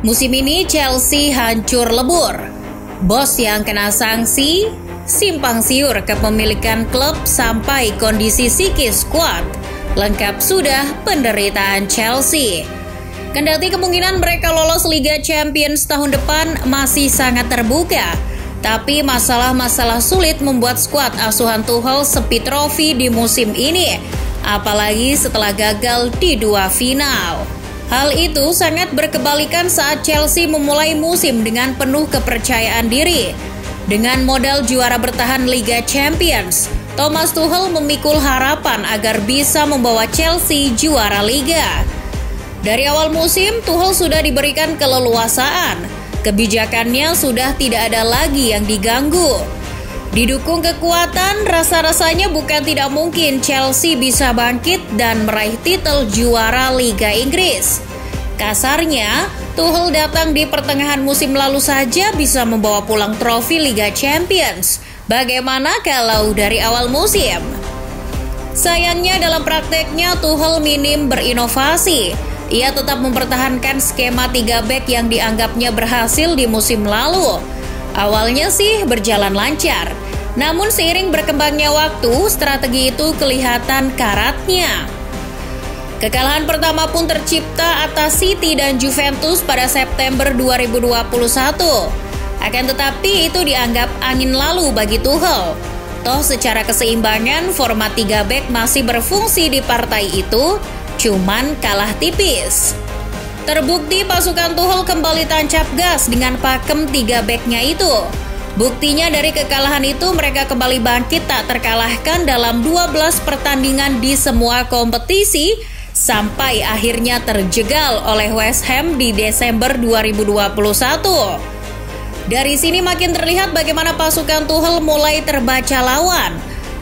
Musim ini Chelsea hancur lebur. Bos yang kena sanksi, simpang siur kepemilikan klub sampai kondisi psikis kuat. Lengkap sudah penderitaan Chelsea. Kendati kemungkinan mereka lolos Liga Champions tahun depan masih sangat terbuka, tapi masalah-masalah sulit membuat skuad asuhan Tuchel sepi trofi di musim ini, apalagi setelah gagal di 2 final. Hal itu sangat berkebalikan saat Chelsea memulai musim dengan penuh kepercayaan diri. Dengan modal juara bertahan Liga Champions, Thomas Tuchel memikul harapan agar bisa membawa Chelsea juara Liga. Dari awal musim, Tuchel sudah diberikan keleluasaan. Kebijakannya sudah tidak ada lagi yang diganggu. Didukung kekuatan, rasa-rasanya bukan tidak mungkin Chelsea bisa bangkit dan meraih titel juara Liga Inggris. Kasarnya, Tuchel datang di pertengahan musim lalu saja bisa membawa pulang trofi Liga Champions. Bagaimana kalau dari awal musim? Sayangnya dalam prakteknya Tuchel minim berinovasi. Ia tetap mempertahankan skema 3 back yang dianggapnya berhasil di musim lalu. Awalnya sih berjalan lancar, namun seiring berkembangnya waktu, strategi itu kelihatan karatnya. Kekalahan pertama pun tercipta atas City dan Juventus pada September 2021. Akan tetapi itu dianggap angin lalu bagi Tuchel. Toh secara keseimbangan, format 3 back masih berfungsi di partai itu, cuman kalah tipis. Terbukti pasukan Tuchel kembali tancap gas dengan pakem 3 back-nya itu. Buktinya dari kekalahan itu mereka kembali bangkit tak terkalahkan dalam 12 pertandingan di semua kompetisi sampai akhirnya terjegal oleh West Ham di Desember 2021. Dari sini makin terlihat bagaimana pasukan Tuchel mulai terbaca lawan.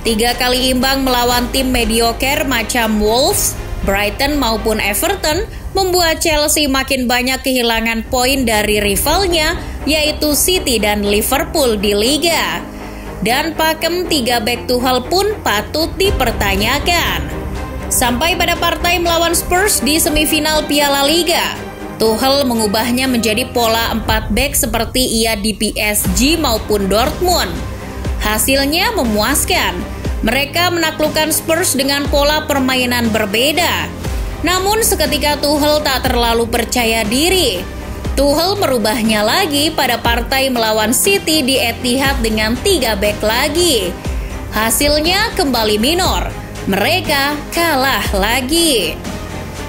3 kali imbang melawan tim mediocre macam Wolves, Brighton maupun Everton membuat Chelsea makin banyak kehilangan poin dari rivalnya, yaitu City dan Liverpool di Liga. Dan pakem 3 back Tuchel pun patut dipertanyakan. Sampai pada partai melawan Spurs di semifinal Piala Liga, Tuchel mengubahnya menjadi pola 4 back seperti ia di PSG maupun Dortmund. Hasilnya memuaskan. Mereka menaklukkan Spurs dengan pola permainan berbeda. Namun seketika Tuchel tak terlalu percaya diri. Tuchel merubahnya lagi pada partai melawan City di Etihad dengan 3 back lagi. Hasilnya kembali minor. Mereka kalah lagi.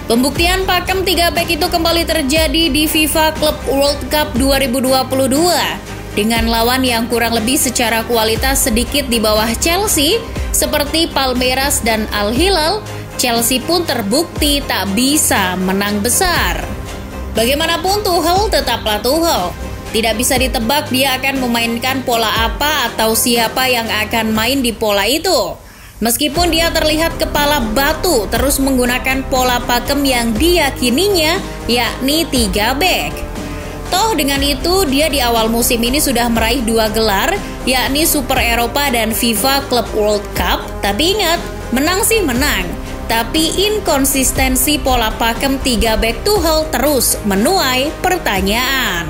Pembuktian pakem 3 back itu kembali terjadi di FIFA Club World Cup 2022. Dengan lawan yang kurang lebih secara kualitas sedikit di bawah Chelsea, seperti Palmeiras dan Al Hilal, Chelsea pun terbukti tak bisa menang besar. Bagaimanapun Tuchel tetaplah Tuchel. Tidak bisa ditebak dia akan memainkan pola apa atau siapa yang akan main di pola itu. Meskipun dia terlihat kepala batu terus menggunakan pola pakem yang diyakininya, yakni 3 back. Toh dengan itu dia di awal musim ini sudah meraih 2 gelar, yakni Super Eropa dan FIFA Club World Cup. Tapi ingat, menang sih menang, tapi inkonsistensi pola pakem 3 back Tuchel terus menuai pertanyaan.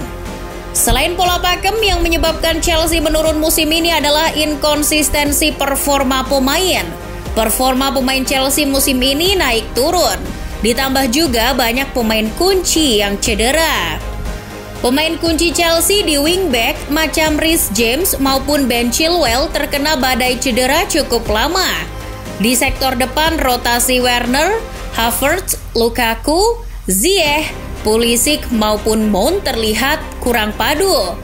Selain pola pakem yang menyebabkan Chelsea menurun musim ini adalah inkonsistensi performa pemain. Performa pemain Chelsea musim ini naik turun. Ditambah juga banyak pemain kunci yang cedera. Pemain kunci Chelsea di wingback macam Reece James maupun Ben Chilwell terkena badai cedera cukup lama. Di sektor depan rotasi Werner, Havertz, Lukaku, Ziyech, Pulisic maupun Mount terlihat kurang padu.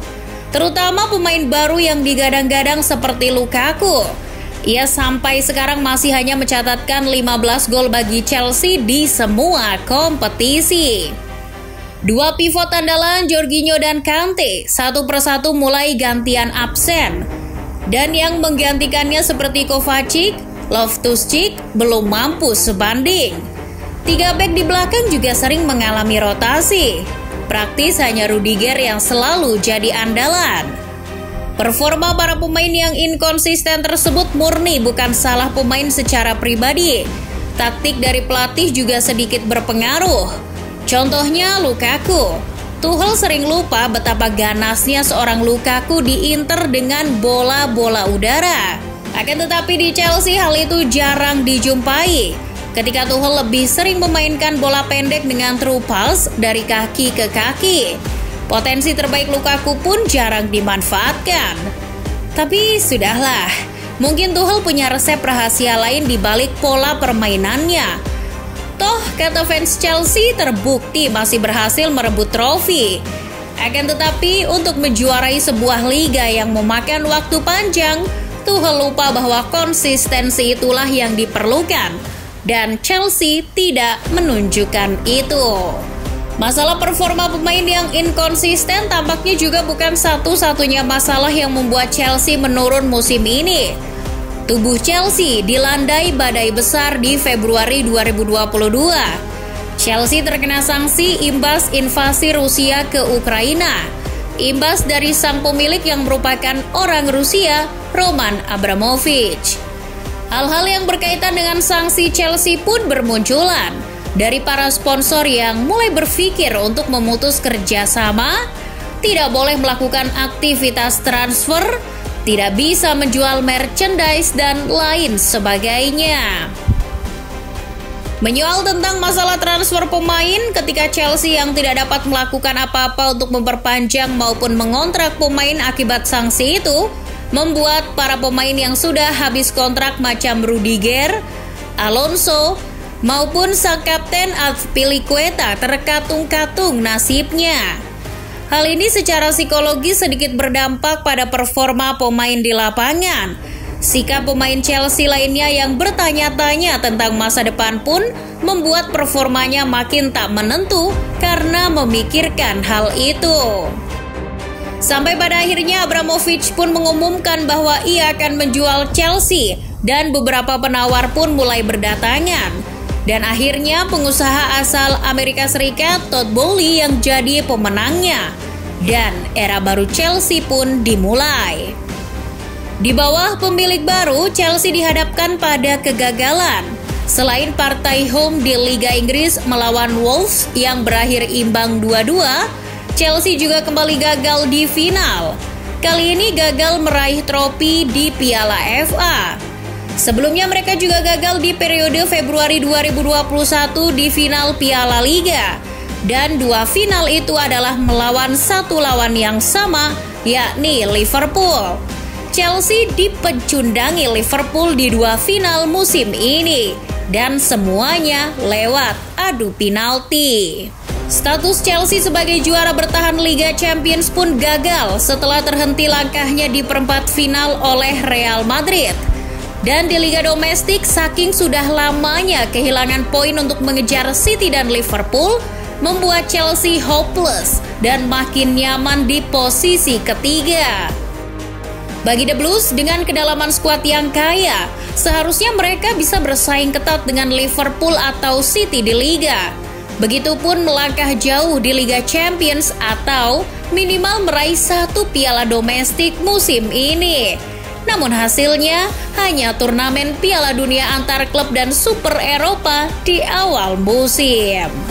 Terutama pemain baru yang digadang-gadang seperti Lukaku. Ia sampai sekarang masih hanya mencatatkan 15 gol bagi Chelsea di semua kompetisi. 2 pivot andalan Jorginho dan Kante satu persatu mulai gantian absen. Dan yang menggantikannya seperti Kovacic, Loftus-Cheek belum mampu sebanding. 3 back di belakang juga sering mengalami rotasi. Praktis hanya Rudiger yang selalu jadi andalan. Performa para pemain yang inkonsisten tersebut murni bukan salah pemain secara pribadi. Taktik dari pelatih juga sedikit berpengaruh. Contohnya Lukaku. Tuchel sering lupa betapa ganasnya seorang Lukaku di Inter dengan bola-bola udara. Akan tetapi di Chelsea hal itu jarang dijumpai. Ketika Tuchel lebih sering memainkan bola pendek dengan true pass dari kaki ke kaki. Potensi terbaik Lukaku pun jarang dimanfaatkan. Tapi sudahlah, mungkin Tuchel punya resep rahasia lain di balik pola permainannya. Toh, kata fans Chelsea, terbukti masih berhasil merebut trofi. Akan tetapi, untuk menjuarai sebuah liga yang memakan waktu panjang, Tuchel lupa bahwa konsistensi itulah yang diperlukan. Dan Chelsea tidak menunjukkan itu. Masalah performa pemain yang inkonsisten tampaknya juga bukan satu-satunya masalah yang membuat Chelsea menurun musim ini. Tubuh Chelsea dilandai badai besar di Februari 2022. Chelsea terkena sanksi imbas invasi Rusia ke Ukraina. Imbas dari sang pemilik yang merupakan orang Rusia, Roman Abramovich. Hal-hal yang berkaitan dengan sanksi Chelsea pun bermunculan dari para sponsor yang mulai berpikir untuk memutus kerjasama, tidak boleh melakukan aktivitas transfer, tidak bisa menjual merchandise, dan lain sebagainya. Menyoal tentang masalah transfer pemain ketika Chelsea yang tidak dapat melakukan apa-apa untuk memperpanjang maupun mengontrak pemain akibat sanksi itu, membuat para pemain yang sudah habis kontrak macam Rudiger, Alonso, maupun sang kapten Azpilicueta terkatung-katung nasibnya. Hal ini secara psikologis sedikit berdampak pada performa pemain di lapangan. Sikap pemain Chelsea lainnya yang bertanya-tanya tentang masa depan pun membuat performanya makin tak menentu karena memikirkan hal itu. Sampai pada akhirnya Abramovich pun mengumumkan bahwa ia akan menjual Chelsea dan beberapa penawar pun mulai berdatangan. Dan akhirnya pengusaha asal Amerika Serikat Todd Boehly yang jadi pemenangnya. Dan era baru Chelsea pun dimulai. Di bawah pemilik baru, Chelsea dihadapkan pada kegagalan. Selain partai home di Liga Inggris melawan Wolves yang berakhir imbang 2-2, Chelsea juga kembali gagal di final. Kali ini gagal meraih trofi di Piala FA. Sebelumnya mereka juga gagal di periode Februari 2021 di final Piala Liga. Dan dua final itu adalah melawan satu lawan yang sama, yakni Liverpool. Chelsea dipecundangi Liverpool di dua final musim ini. Dan semuanya lewat adu penalti. Status Chelsea sebagai juara bertahan Liga Champions pun gagal setelah terhenti langkahnya di perempat final oleh Real Madrid. Dan di Liga Domestik, saking sudah lamanya kehilangan poin untuk mengejar City dan Liverpool, membuat Chelsea hopeless dan makin nyaman di posisi ketiga. Bagi The Blues, dengan kedalaman skuad yang kaya, seharusnya mereka bisa bersaing ketat dengan Liverpool atau City di Liga. Begitupun melangkah jauh di Liga Champions atau minimal meraih satu piala domestik musim ini. Namun hasilnya hanya turnamen Piala Dunia antar klub dan Super Eropa di awal musim.